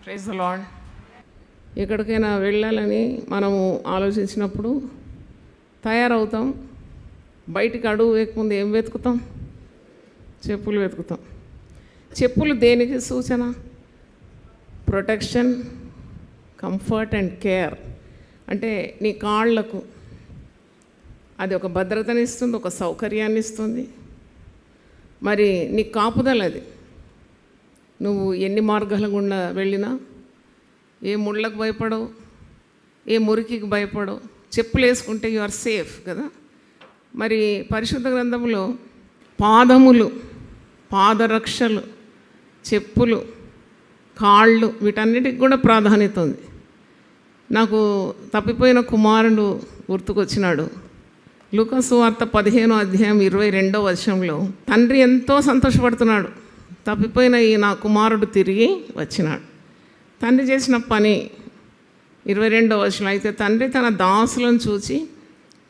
Praise the lord. ఎక్కడికైనా వెళ్ళాలని మనము ఆలోచించినప్పుడు తయారవుతాం. బయటికి అడుగు వేయకముందు ఏం వెతుకుతాం? చెప్పులు వెతుకుతాం. చెప్పులు దేనికి సూచన? Protection, comfort and care. అంటే నీ కాళ్ళకు అది ఒక భద్రతని ఇస్తుంది, ఒక సౌకర్యాన్ని ఇస్తుంది. మరి నీ కాపుదల అది. నువ్వు ఎన్ని మార్గాల గుండా వెళ్ళినా ఏ ముళ్ళకు భయపడవు, ఏ మురికికి భయపడవు. చెప్పులు వేసుకుంటే యు ఆర్ సేఫ్ కదా. మరి పరిశుద్ధ గ్రంథంలో పాదములు, పాదరక్షలు, చెప్పులు, కాళ్ళు వీటన్నిటికి కూడా ప్రాధాన్యత ఉంది. నాకు తప్పిపోయిన కుమారుడు గుర్తుకొచ్చినాడు. లూకా సువార్త 15:22 తండ్రి ఎంతో సంతోషపడుతున్నాడు. తప్పిపోయిన ఈ నా కుమారుడు తిరిగి వచ్చినాడు. తండ్రి చేసిన పని 22 అయితే తండ్రి తన దాసులను చూచి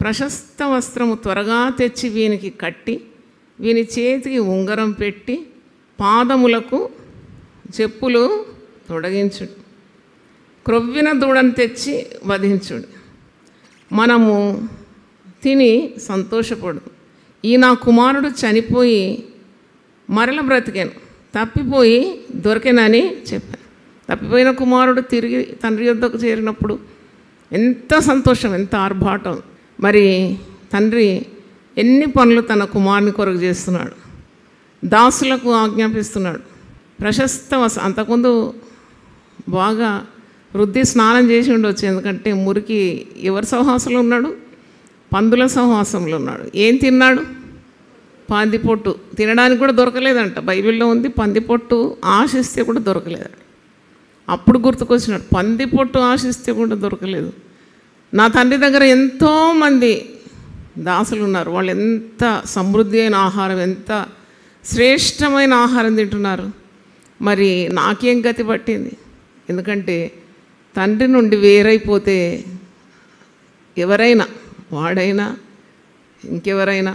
ప్రశస్త వస్త్రము త్వరగా తెచ్చి వీనికి కట్టి వీని చేతికి ఉంగరం పెట్టి పాదములకు చెప్పులు తొడగించుడు, క్రొవ్విన దూడను తెచ్చి వధించుడు. మనము తిని సంతోషపడు. ఈ నా కుమారుడు చనిపోయి మరల బ్రతికాను, తప్పిపోయి దొరికానని చెప్పాను. తప్పిపోయిన కుమారుడు తిరిగి తండ్రి యొద్దకు చేరినప్పుడు ఎంత సంతోషం, ఎంత ఆర్భాటం. మరి తండ్రి ఎన్ని పనులు తన కుమారుని కొరకు చేస్తున్నాడు, దాసులకు ఆజ్ఞాపిస్తున్నాడు. ప్రశస్త అంతకుముందు బాగా వృద్ధి స్నానం చేసి ఉండవచ్చు. ఎందుకంటే మురికి ఎవరి సహవాసంలో ఉన్నాడు? పందుల సహవాసంలో ఉన్నాడు. ఏం తిన్నాడు? పందిపొట్టు. తినడానికి కూడా దొరకలేదంట. బైబిల్లో ఉంది, పందిపొట్టు ఆశిస్తే కూడా దొరకలేదంట. అప్పుడు గుర్తుకొచ్చినాడు, పందిపొట్టు ఆశిస్తే కూడా దొరకలేదు. నా తండ్రి దగ్గర ఎంతోమంది దాసులు ఉన్నారు. వాళ్ళు ఎంత సమృద్ధి అయిన ఆహారం, ఎంత శ్రేష్టమైన ఆహారం తింటున్నారు. మరి నాకేం గతి పట్టింది? ఎందుకంటే తండ్రి నుండి వేరైపోతే ఎవరైనా, వాడైనా ఇంకెవరైనా,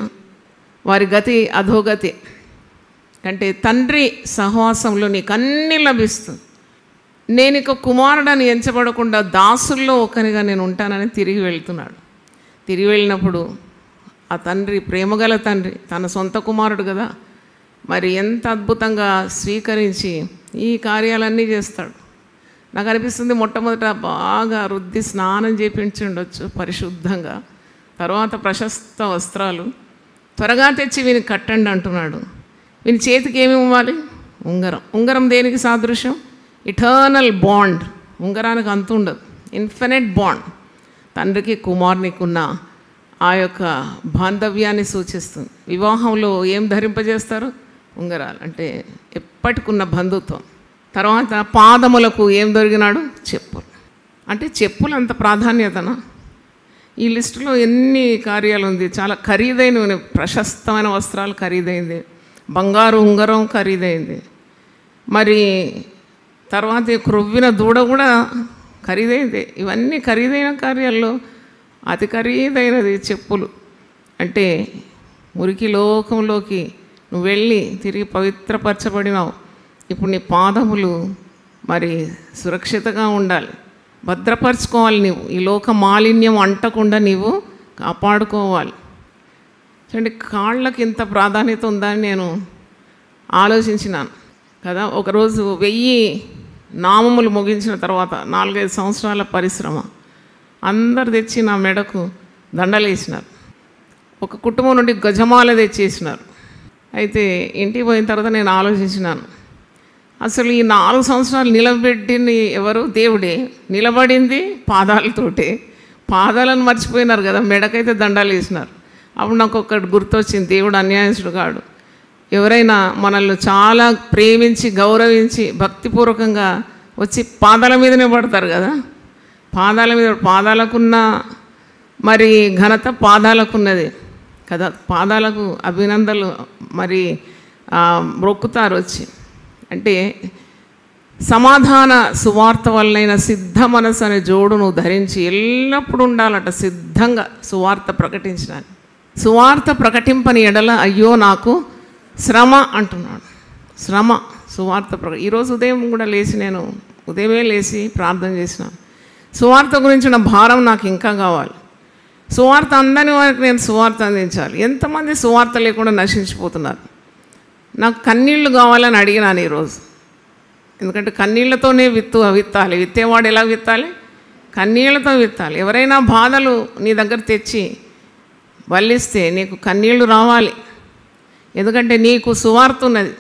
వారి గతి అధోగతి. అంటే తండ్రి సహవాసంలో నీకు అన్నీ లభిస్తుంది. నేను ఇక కుమారుడని ఎంచబడకుండా దాసుల్లో ఒకనిగా నేను ఉంటానని తిరిగి వెళ్తున్నాడు. తిరిగి వెళ్ళినప్పుడు ఆ తండ్రి, ప్రేమగల తండ్రి, తన సొంత కుమారుడు కదా, మరి ఎంత అద్భుతంగా స్వీకరించి ఈ కార్యాలన్నీ చేస్తాడు. నాకు అనిపిస్తుంది మొట్టమొదట బాగా రుద్ది స్నానం చేపించి ఉండొచ్చు పరిశుద్ధంగా. తర్వాత ప్రశస్త వస్త్రాలు త్వరగా తెచ్చి వీనికి కట్టండి అంటున్నాడు. వీని చేతికి ఏమి ఇవ్వాలి? ఉంగరం. ఉంగరం దేనికి సాదృశ్యం? Eternal bond. ఉంగరానికి అంత ఉండదు, ఇన్ఫినిట్ బాండ్. తండ్రికి కుమారునికి ఉన్న ఆ యొక్క బాంధవ్యాన్ని సూచిస్తుంది. వివాహంలో ఏం ధరింపజేస్తారు? ఉంగరాలు. అంటే ఎప్పటికున్న బంధుత్వం. తర్వాత పాదములకు ఏం దొరికినాడు? చెప్పులు. అంటే చెప్పులు అంత ప్రాధాన్యతనా? ఈ లిస్టులో ఎన్ని కార్యాలు ఉంది. చాలా ఖరీదైనవి. ప్రశస్తమైన వస్త్రాలు ఖరీదైంది, బంగారు ఉంగరం ఖరీదైంది. మరి తర్వాత క్రొవ్విన దూడ కూడా ఖరీదైంది. ఇవన్నీ ఖరీదైన కార్యాల్లో అతి ఖరీదైనది చెప్పులు. అంటే మురికి లోకంలోకి నువ్వు వెళ్ళి తిరిగి పవిత్రపరచబడినావు. ఇప్పుడు నీ పాదములు మరి సురక్షితంగా ఉండాలి, భద్రపరచుకోవాలి. నీవు ఈ లోక మాలిన్యం అంటకుండా నీవు కాపాడుకోవాలి. చూడండి, కాళ్ళకి ఇంత ప్రాధాన్యత ఉందని నేను ఆలోచించినాను కదా. ఒకరోజు 1000 నామములు ముగించిన తర్వాత 4-5 సంవత్సరాల పరిశ్రమ, అందరు తెచ్చి నా మెడకు దండలేసినారు. ఒక కుటుంబం నుండి గజమాల తెచ్చేసినారు. అయితే ఇంటికి పోయిన తర్వాత నేను ఆలోచించినాను, అసలు ఈ 4 సంవత్సరాలు నిలబెట్టింది ఎవరు? దేవుడే. నిలబడింది పాదాలతోటే. పాదాలను మర్చిపోయినారు కదా, మెడకైతే దండాలు వేసినారు. అప్పుడు నాకు ఒకటి గుర్తొచ్చింది, దేవుడు అన్యాయస్తుడు కాడు. ఎవరైనా మనల్ని చాలా ప్రేమించి గౌరవించి భక్తిపూర్వకంగా వచ్చి పాదాల మీదనే పడతారు కదా. పాదాల మీద, పాదాలకున్న మరి ఘనత పాదాలకున్నది కదా. పాదాలకు అభినందనలు మరి మొక్కుతారు వచ్చి. అంటే సమాధాన సువార్త వల్లైన సిద్ధ మనసు అనే జోడు నువ్వు ధరించి ఎల్లప్పుడూ ఉండాలట, సిద్ధంగా సువార్త ప్రకటించడానికి. సువార్త ప్రకటింపని ఎడల అయ్యో నాకు శ్రమ అంటున్నాడు. శ్రమ, సువార్త ఈరోజు ఉదయం కూడా లేచి నేను ఉదయమే లేచి ప్రార్థన చేసినాను. సువార్త గురించిన భారం నాకు ఇంకా కావాలి. సువార్త అందని వారికి నేను సువార్త అందించాలి. ఎంతమంది సువార్త లేకుండా నశించిపోతున్నారు. నాకు కన్నీళ్లు కావాలని అడిగినాను ఈరోజు. ఎందుకంటే కన్నీళ్లతోనే విత్తాలి. విత్తేవాడు ఎలా విత్తాలి? కన్నీళ్లతో విత్తాలి. ఎవరైనా బాధలు నీ దగ్గర తెచ్చి వల్లిస్తే నీకు కన్నీళ్లు రావాలి. ఎందుకంటే నీకు సువార్త ఉన్నది,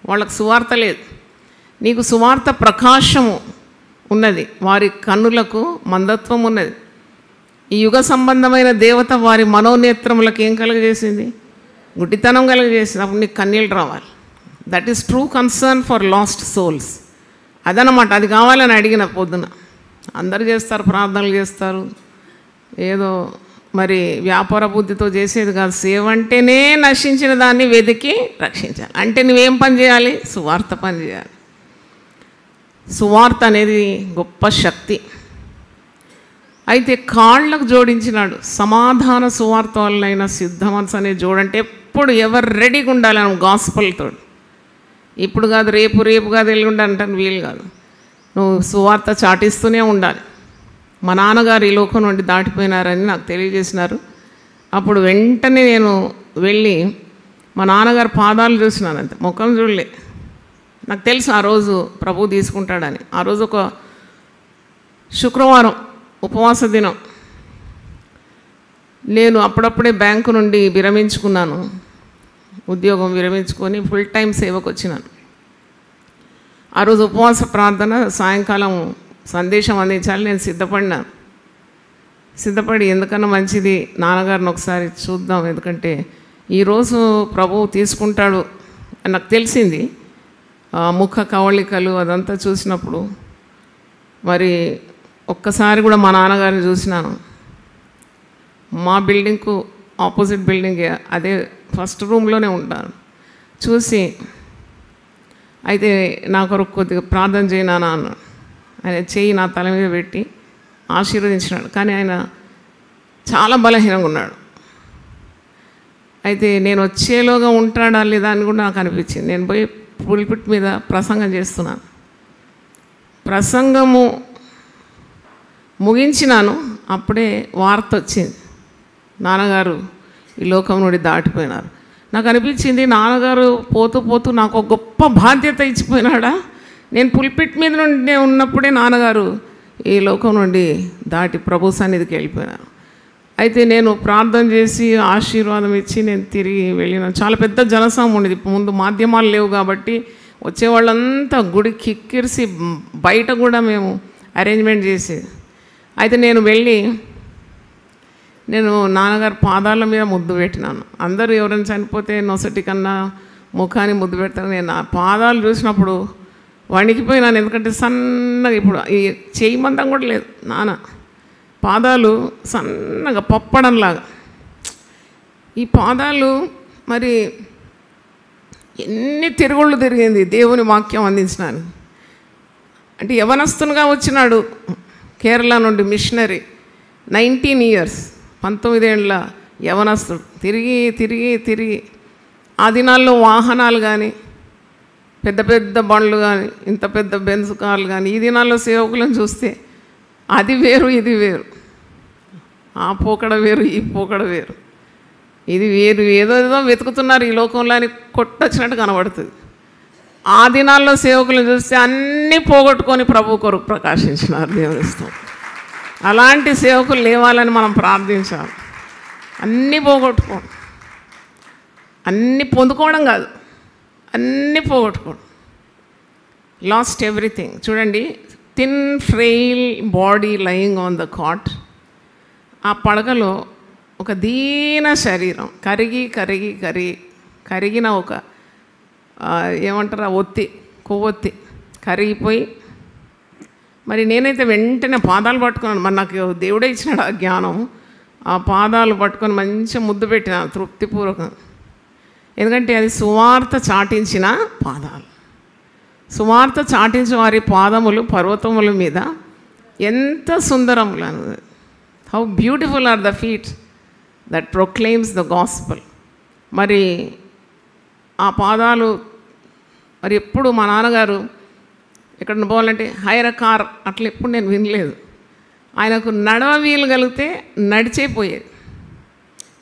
వాళ్ళకు సువార్త లేదు. నీకు సువార్త ప్రకాశము ఉన్నది, వారి కన్నులకు మందత్వం ఉన్నది. ఈ యుగ సంబంధమైన దేవత వారి మనోనేత్రములకు ఏం కలుగజేసింది? గుడ్డితనం కలుగజేసింది. అప్పుడు నీకు కన్నీళ్ళు రావాలి. That is true concern for last souls. అదనమాట. అది కావాలని అడిగిన పొద్దున. అందరు చేస్తారు, ప్రార్థనలు చేస్తారు, ఏదో మరి వ్యాపార బుద్ధితో చేసేది కాదు. సేవ అంటేనే నశించిన దాన్ని వెతికి రక్షించాలి. అంటే నువ్వేం పని చేయాలి? సువార్త పని చేయాలి. సువార్త అనేది గొప్ప శక్తి. అయితే కాళ్ళకు జోడించినాడు. సమాధాన సువార్త వల్లైన సిద్ధ మనసు అనే జోడంటే ఎప్పుడు ఎవరు రెడీగా ఉండాలి అని గాస్పల్తో. ఇప్పుడు కాదు, రేపు కాదు, ఎల్లుండి అంటాను వీలు కాదు. నువ్వు సువార్త చాటిస్తూనే ఉండాలి. మా నాన్నగారు ఈ లోకం నుండి దాటిపోయినారని నాకు తెలియజేసినారు. అప్పుడు వెంటనే నేను వెళ్ళి మా నాన్నగారు పాదాలు చూసినాను. అంతే, ముఖం చూడలే. నాకు తెలుసు ఆ రోజు ప్రభువు తీసుకుంటాడని. ఆ రోజు ఒక శుక్రవారం ఉపవాస దినం. నేను అప్పుడప్పుడే బ్యాంకు నుండి విరమించుకున్నాను. ఉద్యోగం విరమించుకొని ఫుల్ టైం సేవకు వచ్చినాను. ఆ రోజు ఉపవాస ప్రార్థన, సాయంకాలం సందేశం అందించాలి. నేను సిద్ధపడి ఎందుకన్నా మంచిది నాన్నగారిని ఒకసారి చూద్దాం, ఎందుకంటే ఈరోజు ప్రభువు తీసుకుంటాడు అని నాకు తెలిసింది. ముఖ కవళికలు అదంతా చూసినప్పుడు మరి ఒక్కసారి కూడా మా నాన్నగారిని చూసినాను. మా బిల్డింగ్కు ఆపోజిట్ బిల్డింగ్, అదే ఫస్ట్ రూమ్లోనే ఉంటాను. చూసి అయితే నా కొరకు కొద్దిగా ప్రార్థన చేయనానా అన్నాడు. ఆయన చెయ్యి నా తల మీద పెట్టి ఆశీర్వదించినాడు. కానీ ఆయన చాలా బలహీనంగా ఉన్నాడు. అయితే నేను వచ్చేలోగా ఉంటాడా లేదా అని కూడా నాకు అనిపించింది. నేను పోయి పుల్పిట్ మీద ప్రసంగం చేస్తున్నాను. ప్రసంగము ముగించినాను. అప్పుడే వార్త వచ్చింది, నాన్నగారు ఈ లోకం నుండి దాటిపోయినారు. నాకు అనిపించింది, నాన్నగారు పోతూ పోతూ నాకు ఒక గొప్ప బాధ్యత ఇచ్చిపోయినాడా? నేను పుల్పిట్ మీద నుండి ఉన్నప్పుడే నాన్నగారు ఈ లోకం నుండి దాటి ప్రభు సన్నిధికి వెళ్ళిపోయినారు. అయితే నేను ప్రార్థన చేసి ఆశీర్వాదం ఇచ్చి నేను తిరిగి వెళ్ళినాను. చాలా పెద్ద జనసమూహం ఉండేది. ముందు మాధ్యమాలు లేవు కాబట్టి వచ్చేవాళ్ళంతా గుడి కిక్కిరిసి బయట కూడా మేము అరేంజ్మెంట్ చేసేది. అయితే నేను వెళ్ళి నేను నాన్నగారు పాదాల మీద ముద్దు పెట్టినాను. అందరూ ఎవరైనా చనిపోతే నొసటి కన్నా ముఖాన్ని ముద్దు పెడతాను. నేను ఆ పాదాలు చూసినప్పుడు వణికిపోయినాను. ఎందుకంటే సన్నగా, ఇప్పుడు ఈ చేయి మందం కూడా లేదు, నాన్న పాదాలు సన్నగా పప్పడంలాగా. ఈ పాదాలు మరి ఎన్ని తిరుగుళ్ళు తిరిగింది దేవుని వాక్యం అందించినాను. అంటే యవనస్తునిగా వచ్చినాడు కేరళ నుండి మిషనరీ, 19 years, 19 ఏళ్ళ యవనస్తుడు. తిరిగి ఆ దినాల్లో వాహనాలు కానీ, పెద్ద పెద్ద బండ్లు కానీ, ఇంత పెద్ద బెంజ్ కార్లు కానీ, ఈ దినాల్లో సేవకులను చూస్తే అది వేరు ఇది వేరు, ఆ పోకడ వేరు ఈ పోకడ వేరు, ఇది వేరు, ఏదో వెతుకుతున్నారు ఈ లోకంలో అని కొట్టొచ్చినట్టు కనబడుతుంది. ఆ దినాల్లో సేవకులను చూస్తే అన్నీ పోగొట్టుకొని ప్రభు కొరకు ప్రకాశించినారు. దేవునిస్తాం. అలాంటి సేవకులు లేవాలని మనం ప్రార్థించాలి. అన్నీ పోగొట్టుకోండి, అన్నీ పొందుకోవడం కాదు, అన్నీ పోగొట్టుకోండి. Lost everything. చూడండి, thin frail body lying on the cot. ఆ పడకలో ఒక దీన శరీరం, కరిగిన ఒక ఏమంటారు, కొవ్వొత్తి కరిగిపోయి, మరి నేనైతే వెంటనే పాదాలు పట్టుకున్నాను. మరి నాకు దేవుడే ఇచ్చినాడు ఆ జ్ఞానం. ఆ పాదాలు పట్టుకొని మంచిగా ముద్దు పెట్టినాను తృప్తిపూర్వకం. ఎందుకంటే అది సువార్త చాటించిన పాదాలు. సువార్త చాటించిన వారి పాదములు పర్వతముల మీద ఎంత సుందరములను. How beautiful are the feet that proclaims the gospel. మరి ఆ పాదాలు మరి ఎప్పుడు మా నాన్నగారు ఎక్కడ పోవాలంటే హైర్ కార్ అట్లా ఎప్పుడు నేను వినలేదు. ఆయనకు నడవ వీలు కలిగితే నడిచే పోయేది,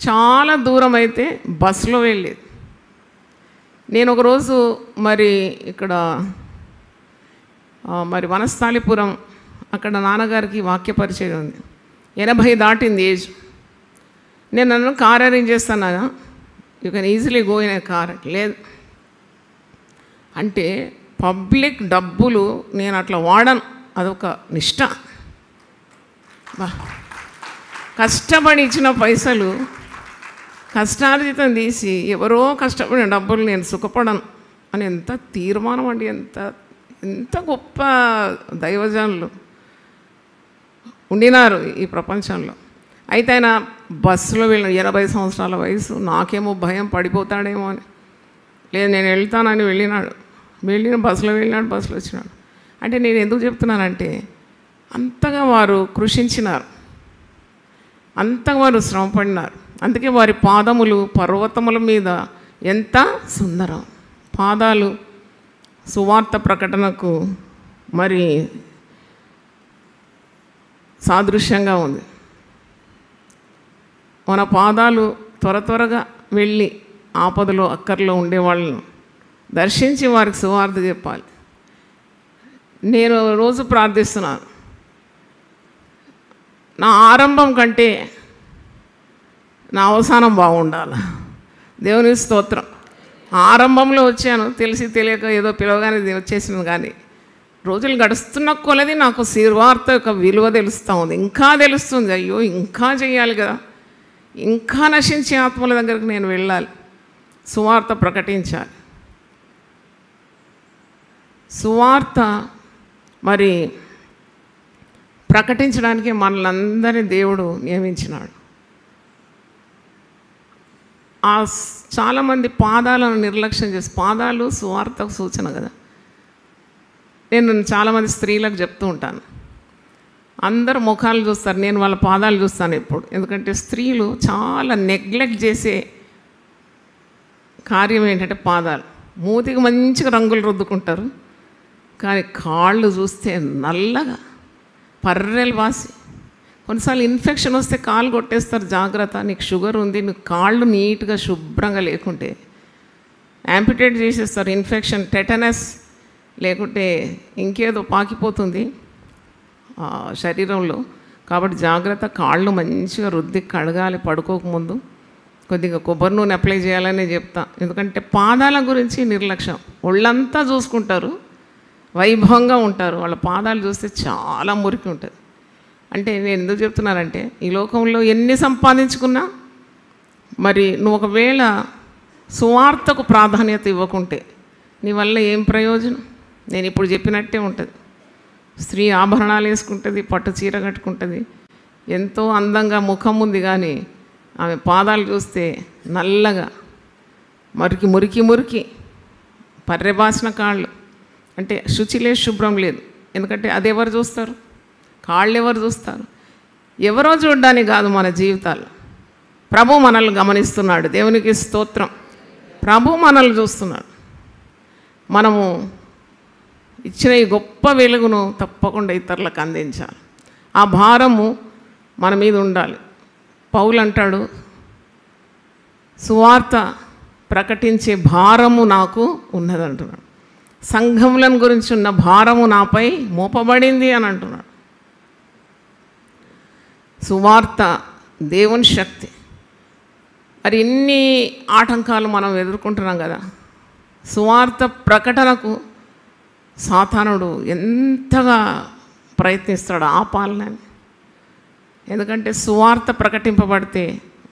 చాలా దూరం అయితే బస్సులో వెళ్ళేది. నేను ఒకరోజు మరి ఇక్కడ మరి వనస్థాళిపురం అక్కడ నాన్నగారికి వాక్య పరిచయం ఉంది. 80 దాటింది ఏజ్. నేను నన్ను కార్ అరేంజ్ చేస్తాను, you can easily go in a car. లేదు అంటే పబ్లిక్ డబ్బులు నేను అట్లా వాడను, అదొక నిష్ట. కష్టపడి ఇచ్చిన పైసలు కష్టార్జితం తీసి ఎవరో కష్టపడిన డబ్బులు నేను సుఖపడను అని ఎంత తీర్మానం అండి! ఎంత గొప్ప దైవజనులు ఉండినారు ఈ ప్రపంచంలో. అయితే ఆయన బస్సులో వెళ్ళిన 80 సంవత్సరాల వయసు. నాకేమో భయం పడిపోతాడేమో అని. లేదు, నేను వెళ్తానని వెళ్ళిన బస్సులో వెళ్ళినాడు, బస్సులో వచ్చినాడు. అంటే నేను ఎందుకు చెప్తున్నానంటే అంతగా వారు కృషించినారు, అంతగా వారు శ్రమపడినారు. అందుకే వారి పాదములు పర్వతముల మీద ఎంత సుందరం. పాదాలు సువార్త ప్రకటనకు మరి సాదృశ్యంగా ఉంది. మన పాదాలు త్వరగా వెళ్ళి ఆపదలో అక్కర్లో ఉండేవాళ్ళను దర్శించి వారికి సువార్త చెప్పాలి. నేను రోజు ప్రార్థిస్తున్నాను, నా ఆరంభం కంటే నా అవసానం బాగుండాలి. దేవుని స్తోత్రం. ఆరంభంలో వచ్చాను, తెలిసి తెలియక ఏదో పిలవగానే వచ్చేసింది. కానీ రోజులు గడుస్తున్న కొలది నాకు సువార్త యొక్క విలువ తెలుస్తూ ఉంది, ఇంకా తెలుస్తుంది. అయ్యో, ఇంకా చేయాలి కదా, ఇంకా నశించే ఆత్మల దగ్గరికి నేను వెళ్ళాలి, సువార్త ప్రకటించాలి. సువార్త మరి ప్రకటించడానికి మనలందరినీ దేవుడు నియమించినాడు. చాలామంది పాదాలను నిర్లక్ష్యం చేసి, పాదాలు సువార్తకు సూచన కదా. నేను చాలామంది స్త్రీలకు చెప్తూ ఉంటాను, అందరు ముఖాలు చూస్తారు, నేను వాళ్ళ పాదాలు చూస్తాను ఎప్పుడు. ఎందుకంటే స్త్రీలు చాలా నెగ్లెక్ట్ చేసే కార్యం ఏంటంటే పాదాలు. మూతికి మంచిగా రంగులు రుద్దుకుంటారు, కానీ కాళ్ళు చూస్తే నల్లగా పర్రెలు వాసి. కొన్నిసార్లు ఇన్ఫెక్షన్ వస్తే కాళ్ళు కొట్టేస్తారు, జాగ్రత్త, నీకు షుగర్ ఉంది, నీకు కాళ్ళు నీట్గా శుభ్రంగా లేకుంటే యాంపిటేట్ చేసేస్తారు. ఇన్ఫెక్షన్, టెటనస్ లేకుంటే ఇంకేదో పాకిపోతుంది శరీరంలో. కాబట్టి జాగ్రత్త, కాళ్ళు మంచిగా రుద్ది కడగాలి. పడుకోకముందు కొద్దిగా కొబ్బరి నూనె అప్లై చేయాలని చెప్తా. ఎందుకంటే పాదాల గురించి నిర్లక్ష్యం. ఒళ్ళంతా చూసుకుంటారు, వైభవంగా ఉంటారు, వాళ్ళ పాదాలు చూస్తే చాలా మురికి ఉంటుంది. అంటే నేను ఎందుకు చెప్తున్నానంటే, ఈ లోకంలో ఎన్ని సంపాదించుకున్నా మరి నువ్వు ఒకవేళ సువార్తకు ప్రాధాన్యత ఇవ్వకుంటే నీ వల్ల ఏం ప్రయోజనం? నేను ఇప్పుడు చెప్పినట్టే ఉంటుంది. స్త్రీ ఆభరణాలు వేసుకుంటుంది, పట్టు చీర కట్టుకుంటుంది, ఎంతో అందంగా ముఖం ఉంది, కానీ ఆమె పాదాలు చూస్తే నల్లగా మురికి మురికి మురికి పర్రెబాసిన కాళ్ళు. అంటే శుచి లేదు, శుభ్రం లేదు. ఎందుకంటే అది ఎవరు చూస్తారు? కాళ్ళు ఎవరు చూస్తారు? ఎవరో చూడడానికి కాదు మన జీవితాలు. ప్రభు మనల్ని గమనిస్తున్నాడు. దేవునికి స్తోత్రం. ప్రభు మనల్ని చూస్తున్నాడు. మనము ఇచ్చిన ఈ గొప్ప వెలుగును తప్పకుండా ఇతరులకు అందించాలి. ఆ భారము మన మీద ఉండాలి. పౌలు అంటాడు, సువార్త ప్రకటించే భారము నాకు ఉన్నదంటున్నాడు. సంఘములను గురించి ఉన్న భారము నాపై మోపబడింది అని అంటున్నాడు. సువార్త దేవుని శక్తి. మరి ఇన్ని ఆటంకాలు మనం ఎదుర్కొంటున్నాం కదా. సువార్త ప్రకటనకు సాతానుడు ఎంతగా ప్రయత్నిస్తాడు ఆపాలని. ఎందుకంటే సువార్త ప్రకటింపబడితే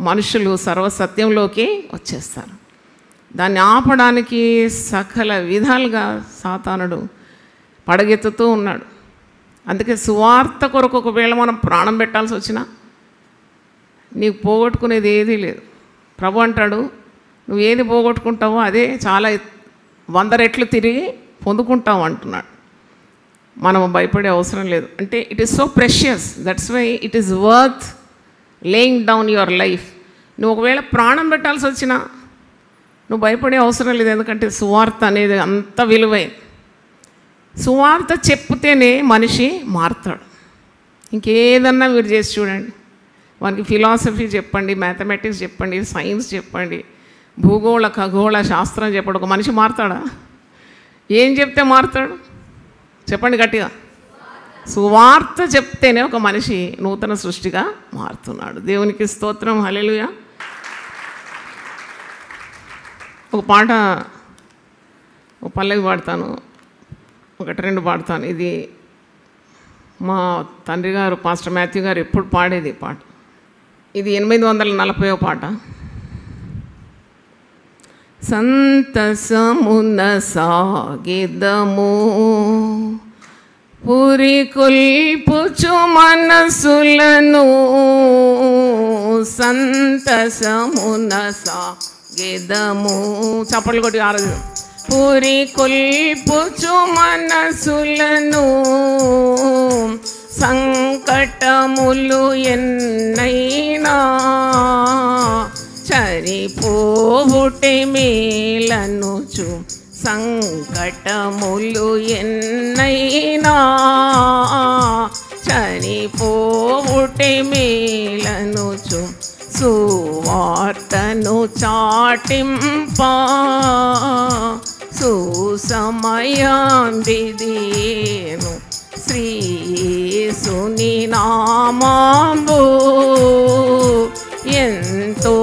మనుషులు సర్వసత్యంలోకి వచ్చేస్తారు. దాన్ని ఆపడానికి సకల విధాలుగా సాతానుడు పడగెత్తుతూ ఉన్నాడు. అందుకే సువార్త కొరకు ఒకవేళ మనం ప్రాణం పెట్టాల్సి వచ్చినా నీకు పోగొట్టుకునేది ఏదీ లేదు. ప్రభు అంటాడు, నువ్వు ఏది పోగొట్టుకుంటావో అదే చాలా 100 రెట్లు తిరిగి పొందుకుంటావు అంటున్నాడు. మనం భయపడే అవసరం లేదు. అంటే it is so precious, that's why it is worth laying down your life. నువ్వు ఒకవేళ ప్రాణం పెట్టాల్సి వచ్చినా నువ్వు భయపడే అవసరం లేదు. ఎందుకంటే సువార్త అనేది అంత విలువైన. సువార్త చెప్తేనే మనిషి మారుతాడు. ఇంకేదన్నా మీరు చేసి చూడండి, వానికి ఫిలాసఫీ చెప్పండి, మ్యాథమెటిక్స్ చెప్పండి, సైన్స్ చెప్పండి, భూగోళ ఖగోళ శాస్త్రం చెప్పండి, ఒక మనిషి మారుతాడా? ఏం చెప్తే మారుతాడు చెప్పండి గట్టిగా. సువార్త చెప్తేనే ఒక మనిషి నూతన సృష్టిగా మారుతున్నాడు. దేవునికి స్తోత్రం, హల్లెలూయా. ఒక పాట, ఒక పల్లవి పాడతాను, ఒకటి రెండు పాడతాను. ఇది మా తండ్రి గారు పాస్టర్ మాథ్యూ గారు ఎప్పుడు పాడేది పాట. ఇది 840వ పాట. సంతసమున సాగిదము పురికొల్పుచు మనసులను, సంతసమున సాగిదము, చప్పట్లు కొట్టి ఆరాధన. పురికొల్పుచు మనసులను, సంకటములు ఎన్నైనా చరిపోవుటే మేలనుచు, సంకటములు ఎన్నైనా చనిపోవుటే మేలనుచు, సువార్తను చాటింప సుసమయాంబిదేను, శ్రీ యేసుని నామము ఎంతో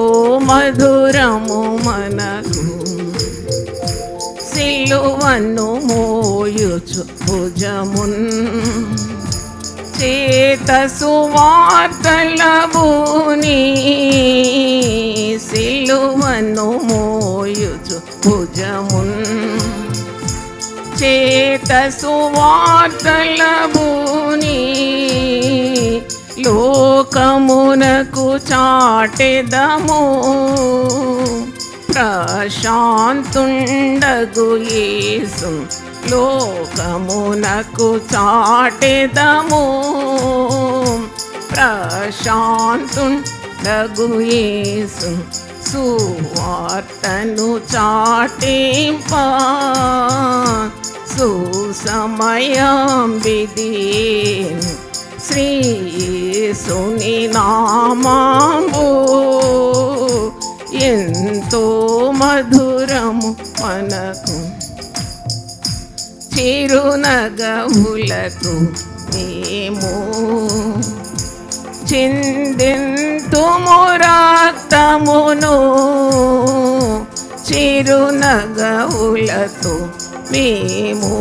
మధురము మనకు, సిలువను మోయుచు భుజమున్ చేత సువార్తలబూని, సిలువను మోయుచు భుజమున్ చేత సువార్తలబూని, లోకమునకు చాటెదము ప్రశాంతుండగు యేసు, లోకమునకు చాటెదము ప్రశాంతుండగు యేసు, సువార్తను చాటింప సుసమయాంబిదేను, శ్రీ యేసుని నామము ఎంతో మధురము మనకు, చిరునగవులకు మేము చిందింతుము రక్తమును, చిరునగవులతో మేము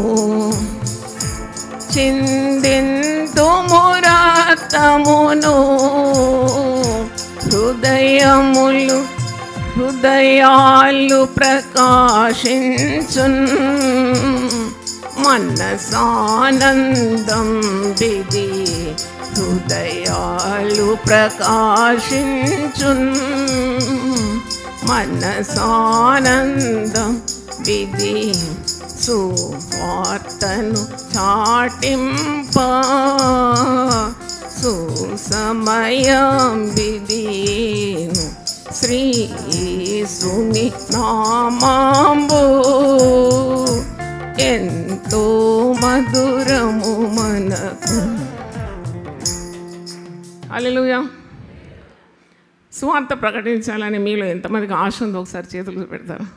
చిందింతుము రక్తమును, హృదయాలు ప్రకాశించున్, మనసానందం విధి, హృదయాలు ప్రకాశించున్, మనసానందం విధి, సువార్తను చాటింప సుసమయాంబిదేను, శ్రీ యేసుని నామము ఎంతో మధురము మనకు. హల్లెలూయా. సువార్త ప్రకటించాలని మీలో ఎంతమందికి ఆశ ఉందో ఒకసారి చేతులు పెడతారా?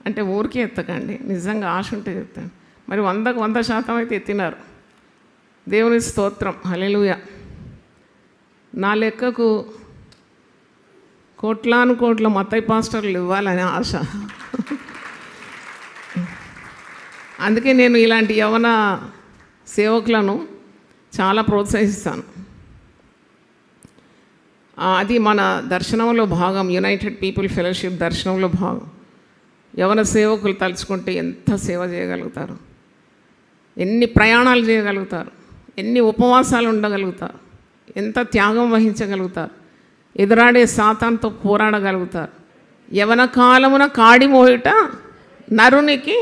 అంటే ఊరికే ఎత్తకండి, నిజంగా ఆశ ఉంటే చెప్తాను. మరి 100% అయితే ఎత్తినారు. దేవుని స్తోత్రం, హల్లెలూయా. నా లెక్కకు కోట్లాను కోట్ల మత్తయి పాస్టర్లు ఇవ్వాలనే ఆశ. అందుకే నేను ఇలాంటి యవన సేవకులను చాలా ప్రోత్సహిస్తాను. అది మన దర్శనంలో భాగం, యునైటెడ్ పీపుల్ ఫెలోషిప్ దర్శనంలో భాగం. యవన సేవకులు తలుచుకుంటే ఎంత సేవ చేయగలుగుతారు, ఎన్ని ప్రయాణాలు చేయగలుగుతారు, ఎన్ని ఉపవాసాలు ఉండగలుగుతారు, ఎంత త్యాగం వహించగలుగుతారు, ఎదురాడే సాతానుతో పోరాడగలుగుతారు. యవన కాలమున కాడి మోయుట నరునికి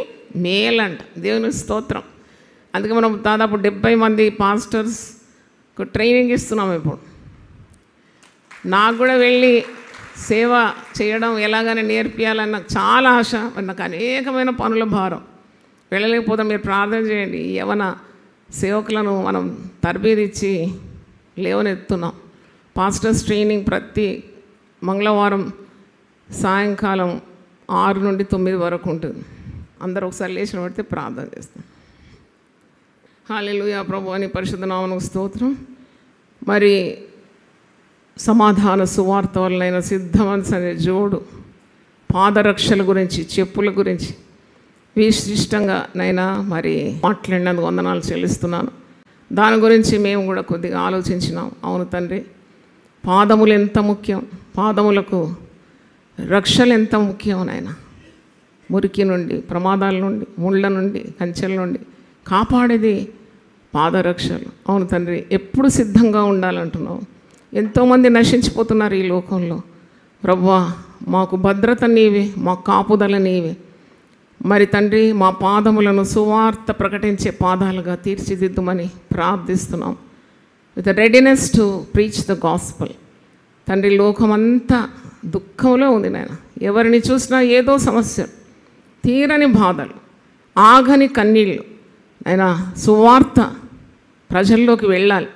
మేలంట. దేవుని స్తోత్రం. అందుకే మనం దాదాపు 70 మంది పాస్టర్స్కు ట్రైనింగ్ ఇస్తున్నాం ఇప్పుడు. నాకు కూడా వెళ్ళి సేవ చేయడం ఎలాగని నేర్పియాలని నాకు చాలా ఆశ. నాకు అనేకమైన పనుల భారం. వెళ్ళలేకపోతే మీరు ప్రార్థన చేయండి. యవన సేవకులను మనం తరబేదిచ్చి లేవనెత్తున్నాం. పాస్టర్స్ ట్రైనింగ్ ప్రతి మంగళవారం సాయంకాలం 6 నుండి 9 వరకు ఉంటుంది. అందరూ ఒకసారి లేచిన పడితే ప్రార్థన చేస్తాం. హల్లెలూయా. ప్రభువా నీ పరిశుద్ధ నామమునకు స్తోత్రం. మరి సమాధాన సువార్త వలన సిద్ధమనసనే జోడు పాదరక్షల గురించి, చెప్పుల గురించి విశిష్టంగా నైనా మరి మాట్లాడినందుకు వందనాలు చెల్లిస్తున్నాను. దాని గురించి మేము కూడా కొద్దిగా ఆలోచించినాం. అవును తండ్రి, పాదములు ఎంత ముఖ్యం, పాదములకు రక్షలు ఎంత ముఖ్యం నాయన. మురికి నుండి, ప్రమాదాల నుండి, ముళ్ళ నుండి, కంచెల నుండి కాపాడేది పాదరక్షలు. అవును తండ్రి, ఎప్పుడు సిద్ధంగా ఉండాలంటున్నావు. ఎంతోమంది నశించిపోతున్నారు ఈ లోకంలో. ప్రభువా మాకు భద్రత నీవే, మా కాపుదల నీవే. మరి తండ్రి, మా పాదములను సువార్త ప్రకటించే పాదాలుగా తీర్చిదిద్దుమని ప్రార్థిస్తున్నాం. With readiness to preach the gospel. తండ్రి, లోకమంతా దుఃఖంలో ఉంది నాయన. ఎవరిని చూసినా ఏదో సమస్య, తీరని బాధలు, ఆగని కన్నీళ్ళు. అయినా సువార్త ప్రజల్లోకి వెళ్ళాలి.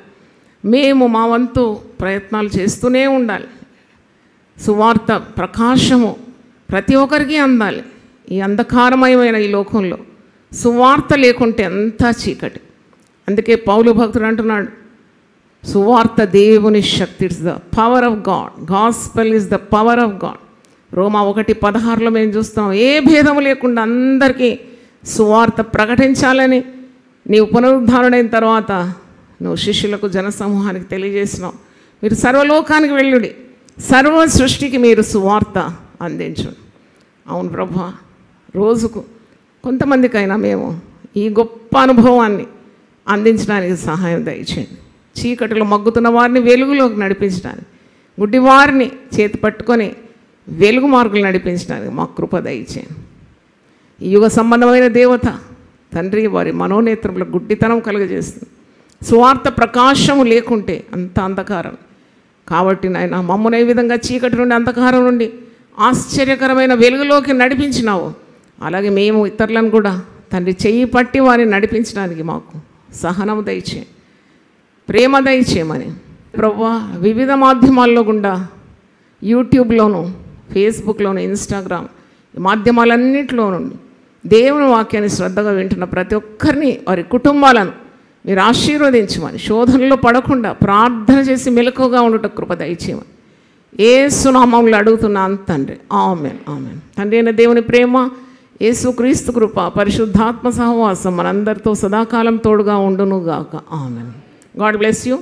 మేము మా వంతు ప్రయత్నాలు చేస్తూనే ఉండాలి. సువార్త ప్రకాశము ప్రతి ఒక్కరికి అందాలి. ఈ అంధకారమయమైన ఈ లోకంలో సువార్త లేకుంటే అంతా చీకటి. అందుకే పౌలు భక్తుడు అంటున్నాడు, సువార్త దేవుని శక్తి, it's the power of God. Gospel is the power of God. రోమా 1:16 మేము చూస్తున్నాం. ఏ భేదము లేకుండా అందరికీ సువార్త ప్రకటించాలని నీవు పునరుద్ధారుడైన తర్వాత నువ్వు శిష్యులకు, జనసమూహానికి తెలియజేసినావు. మీరు సర్వలోకానికి వెళ్ళుడి, సర్వ సృష్టికి మీరు సువార్త అందించు. అవును ప్రభువా, రోజుకు కొంతమందికైనా మేము ఈ గొప్ప అనుభవాన్ని అందించడానికి సహాయం దయచేయండి. చీకటిలో మగ్గుతున్న వారిని వెలుగులోకి నడిపించడానికి, గుడ్డి వారిని చేతి పట్టుకొని వెలుగు మార్గులు నడిపించడానికి మా కృప దయచేయండి. ఈ యుగ సంబంధమైన దేవత తండ్రి వారి మనోనేత్రంలో గుడ్డితనం కలుగజేస్తుంది. సువార్త ప్రకాశము లేకుంటే అంత అంధకారం. కాబట్టి నాయన, మమ్మల్ని ఏ విధంగా చీకటి నుండి, అంధకారం నుండి ఆశ్చర్యకరమైన వెలుగులోకి నడిపించినావు, అలాగే మేము ఇతరులను కూడా తండ్రి చెయ్యి పట్టి వారిని నడిపించడానికి మాకు సహనం దయచే, ప్రేమ దయచేయమని ప్రభువా వివిధ మాధ్యమాల్లో గుండా, యూట్యూబ్లోను, ఫేస్బుక్లోను, ఇన్స్టాగ్రామ్ మాధ్యమాలన్నింటిలో నుండి దేవుని వాక్యాన్ని శ్రద్ధగా వింటున్న ప్రతి ఒక్కరిని, వారి కుటుంబాలను మీరు ఆశీర్వదించమని, శోధనలో పడకుండా ప్రార్థన చేసి మెలకుగా ఉండుట కృప దయచేయమని యేసు నామములో అడుగుతున్నాను తండ్రి. ఆమేన్, ఆమేన్. తండ్రి అయిన దేవుని ప్రేమ, యేసుక్రీస్తు కృప, పరిశుద్ధాత్మ సహవాసం మనందరితో సదాకాలం తోడుగా ఉండునుగాక. ఆమేన్. God bless you.